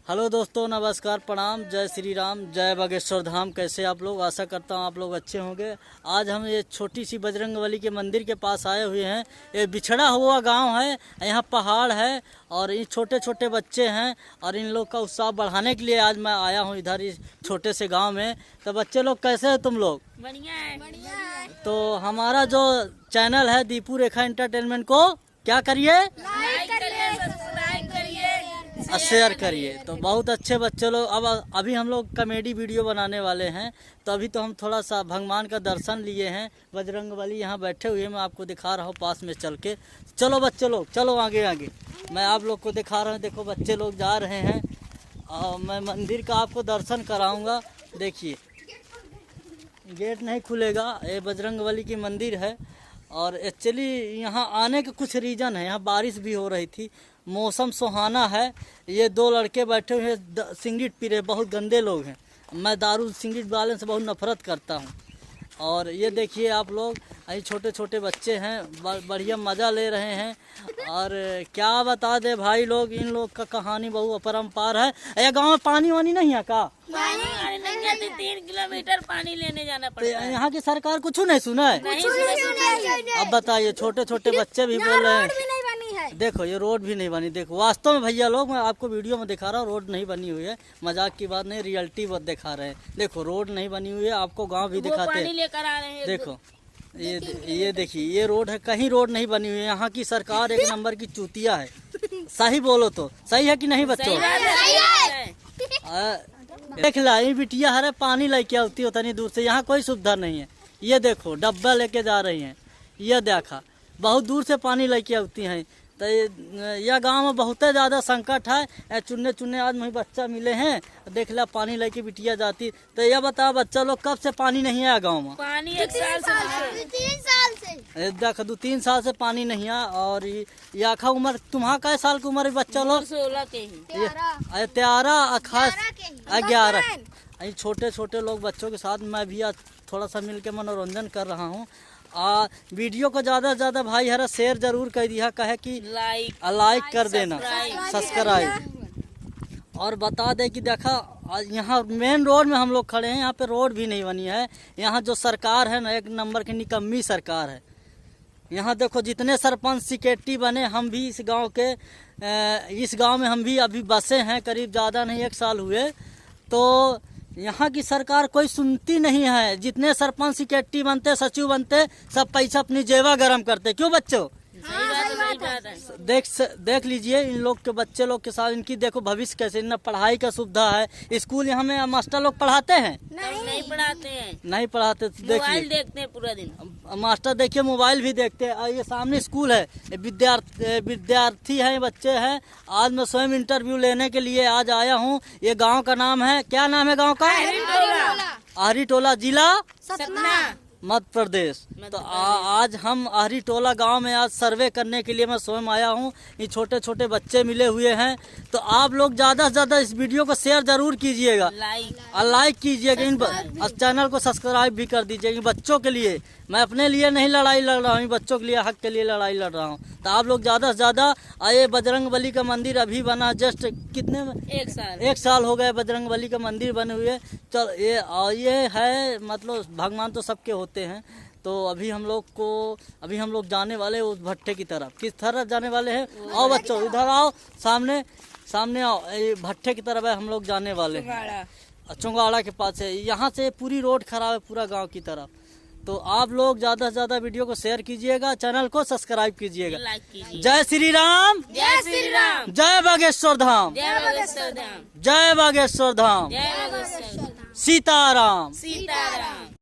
Hello दोस्तों, नमस्कार, प्रणाम, जय श्री राम, जय बागेश्वर धाम। कैसे आप लोग? आशा करता हूँ आप लोग अच्छे होंगे। आज हम ये छोटी सी बजरंगबली के मंदिर के पास आए हुए हैं। ये बिछड़ा हुआ गांव है, यहाँ पहाड़ है और ये छोटे छोटे बच्चे हैं और इन लोग का उत्साह बढ़ाने के लिए आज मैं आया हूँ इधर इस छोटे से गाँव में। तो बच्चे लोग कैसे है तुम लोग? बढ़िया है, बढ़िया है। तो हमारा जो चैनल है दीपू रेखा एंटरटेनमेंट को क्या करिए, लाइक करिए, सब्सक्राइब करिए, शेयर करिए। तो बहुत अच्छे बच्चे लोग, अब अभी हम लोग कॉमेडी वीडियो बनाने वाले हैं। तो अभी तो हम थोड़ा सा भगवान का दर्शन लिए हैं। बजरंगबली यहाँ बैठे हुए हैं, मैं आपको दिखा रहा हूँ पास में चल के। चलो बच्चे लोग, चलो आगे आगे, मैं आप लोग को दिखा रहा हूँ। देखो बच्चे लोग जा रहे हैं और मैं मंदिर का आपको दर्शन कराऊंगा। देखिए गेट नहीं खुलेगा, ये बजरंगबली की मंदिर है। और एक्चुअली यहाँ आने का कुछ रीज़न है, यहाँ बारिश भी हो रही थी, मौसम सुहाना है। ये दो लड़के बैठे हुए हैं, सिगरेट पी रहे, बहुत गंदे लोग हैं। मैं दारू सिगरेट वाले से बहुत नफरत करता हूँ। और ये देखिए आप लोग, ये छोटे छोटे बच्चे हैं, बढ़िया मज़ा ले रहे हैं। और क्या बता दे भाई लोग, इन लोग का कहानी बहु अपरंपार है। ये गाँव में पानी वानी नहीं है का? पानी नहीं आती, 3 किलोमीटर पानी लेने जाना पड़ता है। यहाँ की सरकार कुछ नहीं सुना है। नहीं सुना। अब बताइए, छोटे छोटे बच्चे भी बोल रहे हैं। देखो ये रोड भी नहीं बनी। देखो वास्तव में भैया लोग, मैं आपको वीडियो में दिखा रहा हूँ, रोड नहीं बनी हुई है। मजाक की बात नहीं, रियलिटी बात दिखा रहे हैं। देखो रोड नहीं बनी हुई है, आपको गांव भी दिखाते हैं। लेकर आ रहे हैं। देखो ये देखिए, ये रोड है, कहीं रोड नहीं बनी हुई है। यहाँ की सरकार एक नंबर की चूतिया है। सही बोलो तो, सही है कि नहीं बच्चों? देख ला, ये बिटिया हरे पानी लेके आती होता नहीं दूर से, यहाँ कोई सुविधा नहीं है। ये देखो डब्बा लेके जा रही हैं, ये देखा बहुत दूर से पानी लेके आती हैं। तो यह गांव में बहुत ज़्यादा संकट है। चुनने चुनने आज वही बच्चा मिले हैं, देख ला पानी लेके बिटिया जाती। तो यह बता बच्चा लोग, कब से पानी नहीं आया गांव में? पानी 1 साल से, 3 साल से। देख 2-3 साल से पानी नहीं आया। और ये आखा उम्र तुम्हारा कै साल की उम्र है बच्चा लोग? 16 के ही। 13 खास 11। छोटे छोटे लोग बच्चों के साथ मैं भी आज थोड़ा सा मिल के मनोरंजन कर रहा हूँ। वीडियो को ज़्यादा से ज़्यादा भाई हरा शेयर जरूर कर दिया, कहे कि लाइक कर देना, सब्सक्राइब। और बता दे कि देखा यहाँ मेन रोड में हम लोग खड़े हैं, यहाँ पे रोड भी नहीं बनी है। यहाँ जो सरकार है ना, एक नंबर की निकम्मी सरकार है। यहाँ देखो जितने सरपंच सिक्योरिटी बने, हम भी इस गांव में हम भी अभी बसे हैं, करीब ज़्यादा नहीं 1 साल हुए। तो यहाँ की सरकार कोई सुनती नहीं है। जितने सरपंच सिक्योरिटी बनते, सचिव बनते, सब पैसा अपनी जेबा गरम करते। क्यों बच्चों? देख लीजिए इन लोग के बच्चे लोग के साथ, इनकी देखो भविष्य कैसे। इनमें पढ़ाई का सुविधा है, स्कूल यहाँ में मास्टर लोग पढ़ाते हैं? नहीं पढ़ाते हैं, नहीं पढ़ाते। तो मोबाइल देखते हैं पूरा दिन। मास्टर देखिए मोबाइल भी देखते हैं। ये सामने स्कूल है, विद्यार्थी हैं, बच्चे हैं। आज मैं स्वयं इंटरव्यू लेने के लिए आज आया हूँ। ये गांव का नाम है, क्या नाम है गांव का? आहरी टोला, जिला सतना, मध्य प्रदेश। तो आज हम आहरी टोला गांव में आज सर्वे करने के लिए मैं स्वयं आया हूं। ये छोटे छोटे बच्चे मिले हुए हैं। तो आप लोग ज़्यादा से ज़्यादा इस वीडियो को शेयर जरूर कीजिएगा, लाइक कीजिएगा, इन चैनल को सब्सक्राइब भी कर दीजिएगा। बच्चों के लिए, मैं अपने लिए नहीं लड़ाई लड़ रहा हूँ, बच्चों के लिए, हक के लिए लड़ाई लड़ रहा हूँ। तो आप लोग ज़्यादा से ज़्यादा आए। बजरंगबली का मंदिर अभी बना, जस्ट कितने में? 1 साल हो गए बजरंगबली का मंदिर बने हुए। चल ये है, मतलब भगवान तो सबके होते हैं। तो अभी हम लोग जाने वाले उस भट्टे की तरफ। किस तरफ जाने वाले हैं? आओ बच्चों, इधर आओ, सामने आओ। ये भट्टे की तरफ है, हम लोग जाने वाले हैं। चुंगाड़ा के पास है। यहाँ से पूरी रोड खराब है, पूरा गांव की तरफ। तो आप लोग ज़्यादा से ज़्यादा वीडियो को शेयर कीजिएगा, चैनल को सब्सक्राइब कीजिएगा। जय श्री राम, जय श्री राम, जय बागेश्वर धाम, जय बागेश्वर धाम, जय बागेश्वर धाम, जय बागेश्वर धाम, सीताराम। सीताराम।